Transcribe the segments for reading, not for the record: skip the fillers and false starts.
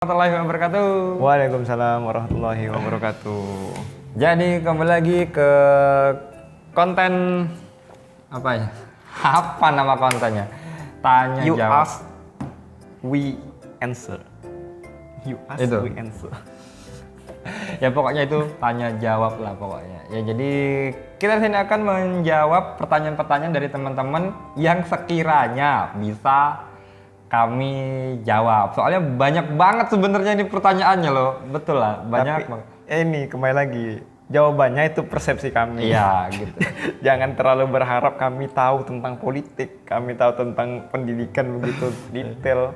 Warahmatullahi wabarakatuh. Waalaikumsalam warahmatullahi wabarakatuh. Jadi kembali lagi ke konten apa ya? Apa nama kontennya? Tanya You jawab. ask, we answer. You ask, Itu. we answer. Ya pokoknya itu tanya jawab lah pokoknya. Ya jadi kita sini akan menjawab pertanyaan-pertanyaan dari teman-teman yang sekiranya bisa kami jawab. Soalnya banyak banget sebenarnya ini pertanyaannya loh. Betul lah, banyak banget. Ini kembali lagi, jawabannya itu persepsi kami. Iya gitu. Jangan terlalu berharap kami tahu tentang politik, kami tahu tentang pendidikan begitu detail,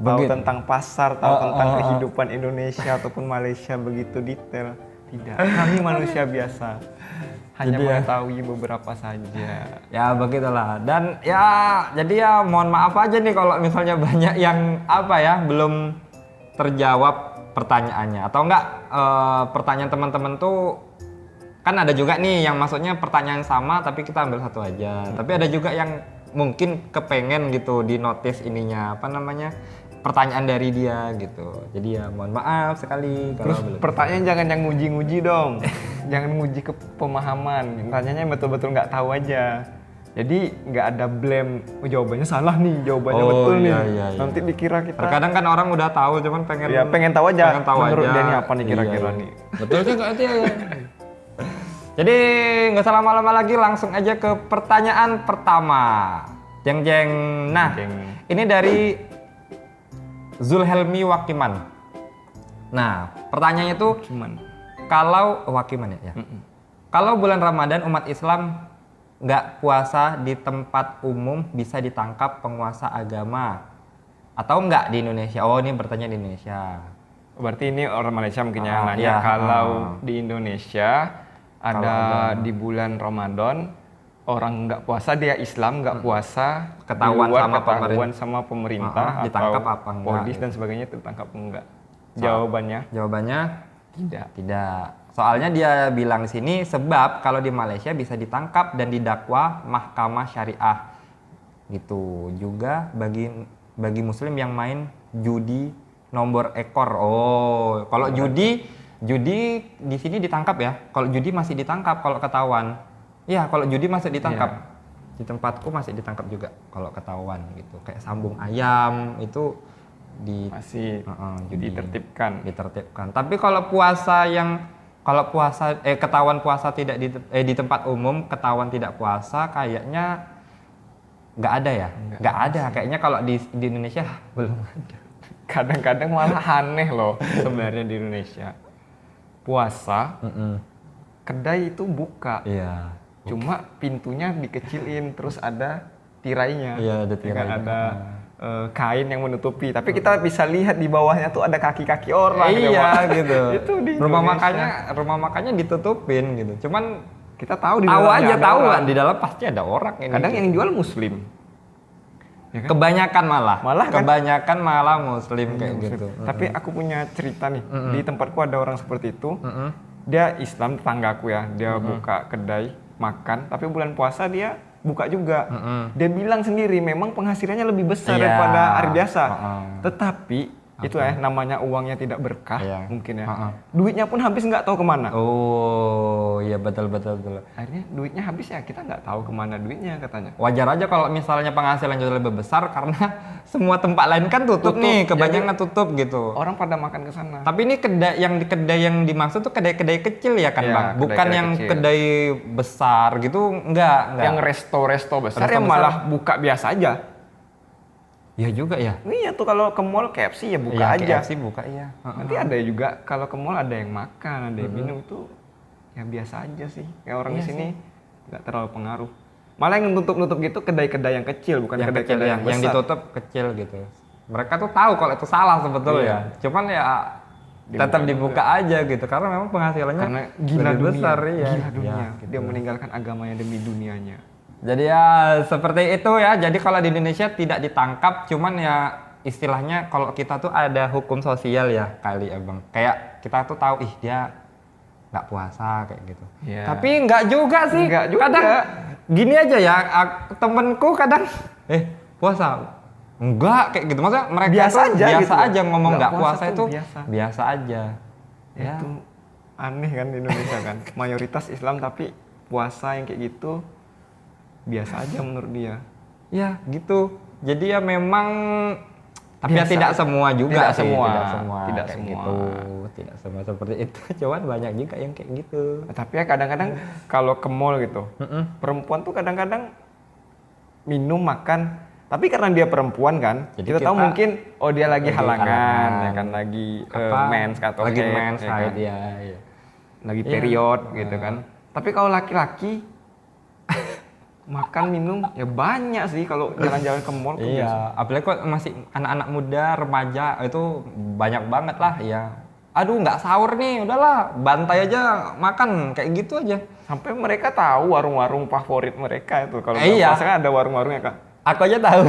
tahu Begitu. tentang pasar, tahu tentang kehidupan Indonesia ataupun Malaysia begitu detail. Tidak, kami manusia biasa, hanya Jadi ya. mengetahui beberapa saja. Ya begitulah. Dan ya jadi ya mohon maaf aja nih kalau misalnya banyak yang apa ya belum terjawab pertanyaannya atau enggak pertanyaan teman-teman tuh kan ada juga nih yang maksudnya pertanyaan sama tapi kita ambil satu aja. Tapi ada juga yang mungkin kepengen gitu di notice ininya apa namanya pertanyaan dari dia gitu. Jadi ya mohon maaf sekali kalau Terus belum. pertanyaan jangan yang nguji-nguji dong. Jangan nguji ke pemahaman. Tanyanya yang betul-betul nggak tahu aja. Jadi nggak ada blame. Oh, jawabannya salah nih, jawabannya Oh, betul nih. iya. Nanti dikira kita. Terkadang kan orang udah tahu cuman Pengen tahu aja. pengen tahu Menurut aja. dia ini apa nih kira-kira Iya. nih. Betul juga itu ya. Jadi nggak usah lama-lama lagi, langsung aja ke pertanyaan pertama. Jeng jeng. Nah, Jeng. ini dari Zulhelmi Wakiman. Nah, pertanyaannya itu Cuman. kalau Wakiman ya. Kalau bulan Ramadan umat Islam nggak puasa di tempat umum bisa ditangkap penguasa agama atau nggak di Indonesia? Oh, ini bertanya di Indonesia. Berarti ini orang Malaysia mungkin yang nanya. Iya, Kalau di Indonesia ada di bulan Ramadan orang nggak puasa, dia Islam nggak puasa, Ketahuan di luar sama ketahuan sama pemerintah ditangkap atau apa enggak polis gitu. dan sebagainya, itu ditangkap enggak? Jawabannya Jawabannya tidak. tidak. Soalnya dia bilang di sini sebab kalau di Malaysia bisa ditangkap dan didakwa mahkamah syariah. Gitu. Juga bagi muslim yang main judi nomor ekor. Oh, kalau judi di sini ditangkap ya. Kalau judi masih ditangkap kalau ketahuan. Iya, kalau judi masih ditangkap. Di tempatku masih ditangkap juga kalau ketahuan gitu. Kayak sambung ayam itu Masih judi ditertibkan. ditertibkan. Tapi kalau ketahuan puasa tidak di tempat umum, ketahuan tidak puasa kayaknya nggak ada ya? Nggak ada. Kayaknya kalau di Indonesia belum ada. Kadang-kadang malah aneh loh sebenarnya di Indonesia. Puasa, kedai itu buka. Iya. Cuma pintunya dikecilin, terus ada tirainya. Iya, ada Ya kan, tirainya. ada kain yang menutupi. Tapi kita bisa lihat di bawahnya tuh ada kaki-kaki orang. Iya gitu. Itu di rumah Indonesia. makannya ditutupin gitu. Cuman Kita tahu di tahu dalamnya aja ada tahu orang. kan di dalam pasti ada orang ini. Kadang yang jual muslim. Ya kan? Kebanyakan malah Malah kan? kebanyakan malah muslim kayak gitu. Tapi aku punya cerita nih. Di tempatku ada orang seperti itu. Dia Islam, tetanggaku ya. Dia buka kedai makan. Tapi bulan puasa dia buka juga. Dia bilang sendiri memang penghasilannya lebih besar Iya. daripada hari biasa. Tetapi Tetapi itu ya namanya uangnya tidak berkah Iya. mungkin ya. Duitnya pun habis nggak tahu kemana. oh iya betul. Akhirnya duitnya habis ya, kita nggak tahu kemana duitnya katanya. Wajar aja kalau misalnya penghasilan jauh lebih besar karena semua tempat lain kan tutup nih, kebanyakan tutup gitu. Orang pada makan ke sana. Tapi ini kedai yang dimaksud tuh kedai-kedai kecil ya kan, Iya, Bang? Bukan kedai-kedai yang kecil. kedai besar gitu, enggak. Yang resto-resto besar Resto yang besar. malah buka biasa aja. Ya juga ya. Iya tuh, kalau ke mall KFC ya buka Iya, aja. KFC buka iya. Nanti ada juga kalau ke mall ada yang makan, ada yang minum, itu ya biasa aja sih. Kayak orang di sini nggak terlalu pengaruh. Malah yang nutup-nutup gitu kedai-kedai yang kecil, bukan Yang kecil kedai-kedai ya, yang yang besar. ditutup kecil gitu. Mereka tuh tahu kalau itu salah sebetulnya. Cuman ya tetap dibuka aja gitu karena memang penghasilannya Karena gila lebih dunia, besar iya. gila dunia. Ya, gitu. Dia meninggalkan agamanya demi dunianya. Jadi ya seperti itu ya. Jadi kalau di Indonesia tidak ditangkap, cuman ya istilahnya kalau kita tuh ada hukum sosial ya kali Abang. Kayak kita tuh tahu dia nggak puasa kayak gitu. Iya. Tapi nggak juga sih. Nggak juga. Kadang gini aja ya, temenku kadang puasa. Enggak kayak gitu. Maksudnya mereka Biasa tuh aja biasa gitu. aja ngomong Nggak nggak puasa puasa tuh itu biasa. biasa aja. Ya. Itu aneh kan di Indonesia kan. Mayoritas Islam tapi puasa yang kayak gitu biasa aja menurut dia. Ya gitu. Jadi ya memang tapi ya Biasa. tidak semua juga Tidak sih, semua. tidak semua Tidak kayak semua. gitu. Tidak semua seperti itu. Cuman banyak juga yang kayak gitu. Nah, tapi ya kadang-kadang kalau ke mall gitu, perempuan tuh kadang-kadang minum makan, tapi karena dia perempuan kan, Jadi kita tahu kita mungkin oh dia lagi lagi halangan, halangan. ya kan lagi Apa? mens atau lagi haid, mens ya kan? haid, ya, ya. Lagi Iya. period gitu kan. Tapi kalau laki-laki makan minum ya banyak sih kalau jalan-jalan ke mall tuh biasa. Iya, apalagi kok masih anak-anak muda, remaja itu banyak banget lah ya. Aduh nggak sahur nih, udahlah bantai aja makan kayak gitu aja. Sampai mereka tahu warung-warung favorit mereka itu kalau Iya. puasa kan ada warung-warungnya kan. Aku aja tahu.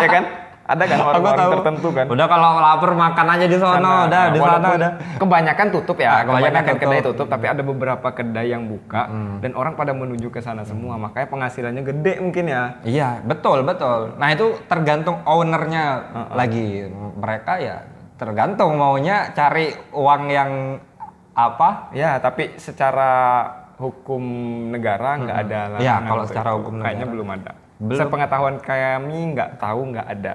Ya kan? Ada kan Aku warung-warung tahu. tertentu kan. Udah kalau lapar makan aja di sono, Sana. udah di sana Walaupun udah. Kebanyakan tutup ya, Nah, kebanyakan kebanyakan kedai tutup. tutup, tapi ada beberapa kedai yang buka dan orang pada menuju ke sana semua, makanya penghasilannya gede mungkin ya. Iya, betul, betul. Nah, itu tergantung ownernya lagi. Mereka ya tergantung maunya cari uang yang apa? Ya, tapi secara hukum negara nggak ada Iya, larangan kalau untuk secara itu. hukum Kayaknya negara. belum ada. Belum. Sepengetahuan kami nggak tahu nggak ada.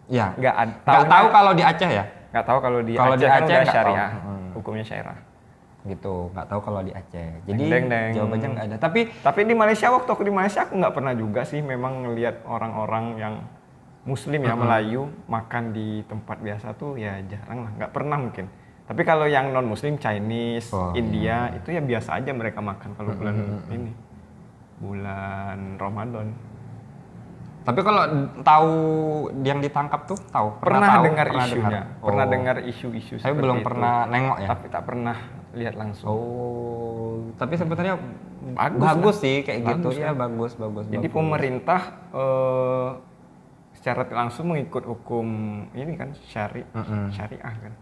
Iya. Nggak ada. Nggak tahu kalau di Aceh ya? Nggak tahu kalau di Kalau Aceh di kan Aceh udah nggak syariah, tahu. hukumnya syariah. Gitu, nggak tahu kalau di Aceh. Jadi Deng, deng. jawabannya nggak ada. Tapi di Malaysia, waktu aku di Malaysia aku nggak pernah juga sih memang ngelihat orang-orang yang Muslim ya Melayu makan di tempat biasa tuh ya jarang lah, nggak pernah mungkin. Tapi kalau yang non Muslim, Chinese, Oh, India itu ya biasa aja mereka makan kalau bulan ini, bulan Ramadan. Tapi kalau tahu yang ditangkap tuh tahu? Pernah tahu? dengar Pernah isunya, dengar? pernah Oh. dengar isu-isu Tapi seperti belum itu. pernah nengok ya? Tapi tak pernah lihat langsung. Oh, tapi sebenarnya Bagus bagus lah. sih kayak gitu Bagus ya, kan? bagus. Jadi bagus. pemerintah secara langsung mengikut hukum ini kan syariah kan.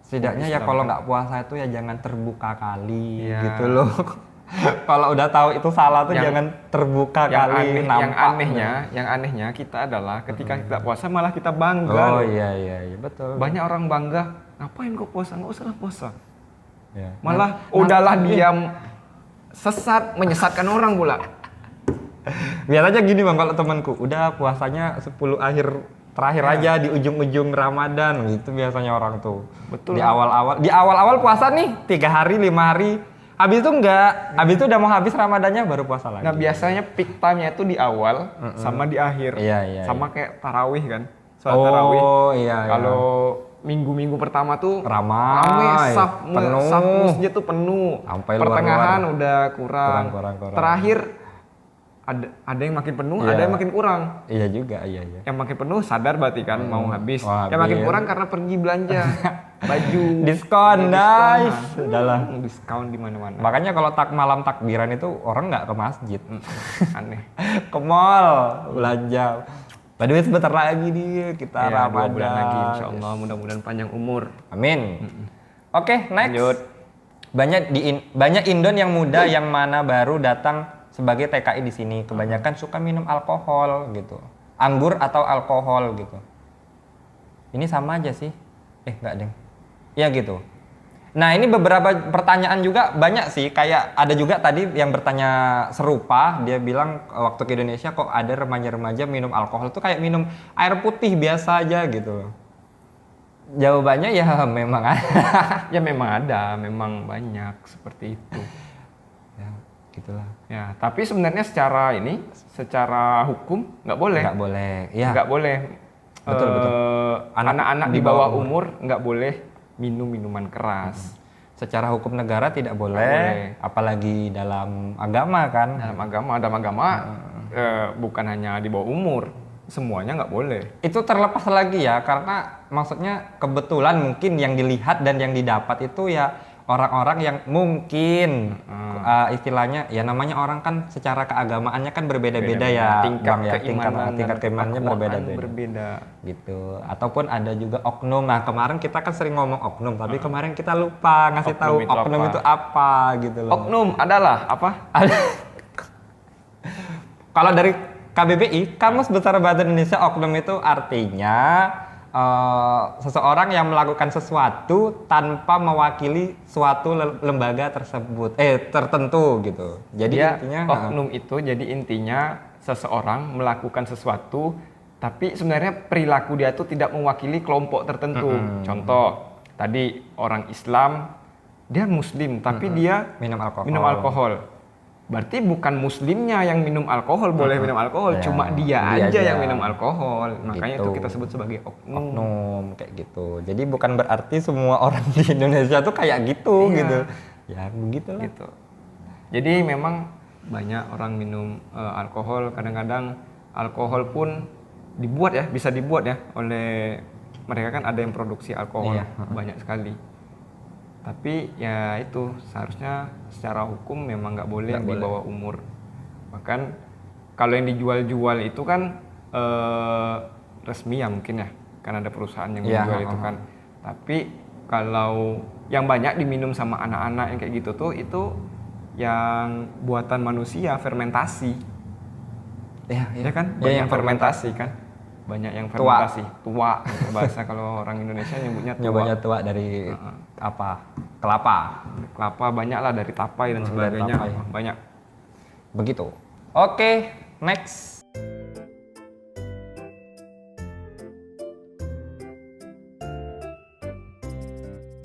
Setidaknya ya Islam kalau kan. nggak puasa itu ya jangan terbuka kali Iya. gitu loh. Kalau udah tahu itu salah tuh Yang- jangan terbuka kali yang nampak. anehnya kita adalah ketika kita puasa malah kita bangga. Oh loh. iya betul. Banyak orang bangga, ngapain kok puasa? Nggak usah lah puasa. Ya. Malah udahlah diam sesat menyesatkan orang pula. Biar aja gini bang, kalau temanku udah puasanya 10 akhir terakhir aja di ujung-ujung Ramadan gitu biasanya orang tuh. Betul. Di awal-awal puasa nih 3 hari 5 hari, habis itu enggak, habis itu udah mau habis Ramadannya baru puasa lagi. Nah biasanya peak time-nya itu di awal sama di akhir. Iya. Sama kayak tarawih kan. Sholat tarawih. Iya. Kalau minggu-minggu pertama tuh Ramai, saf penuh. masjid tuh penuh. Sampai pertengahan luar-luar. udah kurang. Kurang. Terakhir ada yang makin penuh, Iya. ada yang makin kurang. Iya juga, iya. Yang makin penuh sadar berarti kan mau habis. Wah, Yang makin habis. kurang karena pergi belanja baju. Diskon, guys. Udahlah. Diskon di mana-mana. Makanya kalau malam takbiran itu orang nggak ke masjid, Aneh. ke mall belanja. By the way sebentar lagi nih kita Ya, 2 Ramadan. bulan lagi insya Allah, mudah-mudahan panjang umur. Amin. Oke, next. Lanjut. Banyak Indon yang muda yang mana baru datang sebagai TKI di sini. Kebanyakan suka minum alkohol gitu. Anggur atau alkohol gitu. Ini sama aja sih. Enggak, Deng. Ya gitu. Nah, ini beberapa pertanyaan juga banyak sih. Kayak ada juga tadi yang bertanya serupa. Dia bilang waktu ke Indonesia kok ada remaja-remaja minum alkohol tuh kayak minum air putih biasa aja gitu. Jawabannya ya memang ada. Ya memang ada, memang banyak seperti itu. Ya, gitulah. Ya, tapi sebenarnya secara hukum nggak boleh. Nggak boleh. Ya. Nggak boleh. Betul. Anak-anak di bawah umur nggak boleh minum minuman keras. Secara hukum negara tidak boleh, boleh. apalagi dalam agama kan. Dalam agama bukan hanya di bawah umur, semuanya nggak boleh. Itu terlepas lagi ya, karena maksudnya kebetulan mungkin yang dilihat dan yang didapat itu ya orang-orang yang mungkin istilahnya ya namanya orang kan secara keagamaannya kan berbeda-beda ya, tingkat Bang, ya. tingkat keimanannya berbeda-beda. berbeda. Gitu. Ataupun ada juga oknum. Nah, kemarin kita kan sering ngomong oknum, tapi kemarin kita lupa ngasih tahu oknum itu apa gitu loh. Oknum adalah apa? Kalau dari KBBI, Kamus Besar Bahasa Indonesia, oknum itu artinya seseorang yang melakukan sesuatu tanpa mewakili suatu lembaga tersebut, tertentu gitu. Jadi Dia intinya oknum itu jadi intinya seseorang melakukan sesuatu tapi sebenarnya perilaku dia itu tidak mewakili kelompok tertentu. Contoh, tadi orang Islam, dia muslim tapi dia minum alkohol. minum alkohol. Berarti bukan muslimnya yang minum alkohol boleh minum alkohol, Ya, cuma dia dia aja aja. yang minum alkohol. Makanya Gitu. itu kita sebut sebagai oknum. Oknum kayak gitu. Jadi bukan berarti semua orang di Indonesia tuh kayak gitu Iya. gitu. Ya begitulah. Gitu. Jadi memang banyak orang minum alkohol, kadang-kadang alkohol pun bisa dibuat ya oleh mereka, kan ada yang produksi alkohol Iya. banyak sekali. Tapi ya itu seharusnya secara hukum memang nggak boleh Nggak di boleh. bawah umur. Bahkan kalau yang dijual-jual itu kan resmi ya mungkin ya, kan ada perusahaan yang Iya, menjual itu kan. Tapi kalau yang banyak diminum sama anak-anak yang kayak gitu tuh itu yang buatan manusia, fermentasi. Ya, Ya kan? Ya, Banyak yang fermentasi kan? Banyak yang Tua. fermentasi. Tua. Gitu bahasa kalau orang Indonesia nyebutnya tua. Nyobanya tua dari apa? Kelapa. Kelapa banyak lah, dari tapai dan Dari sebagainya. tapai. Banyak. Begitu. Oke, next.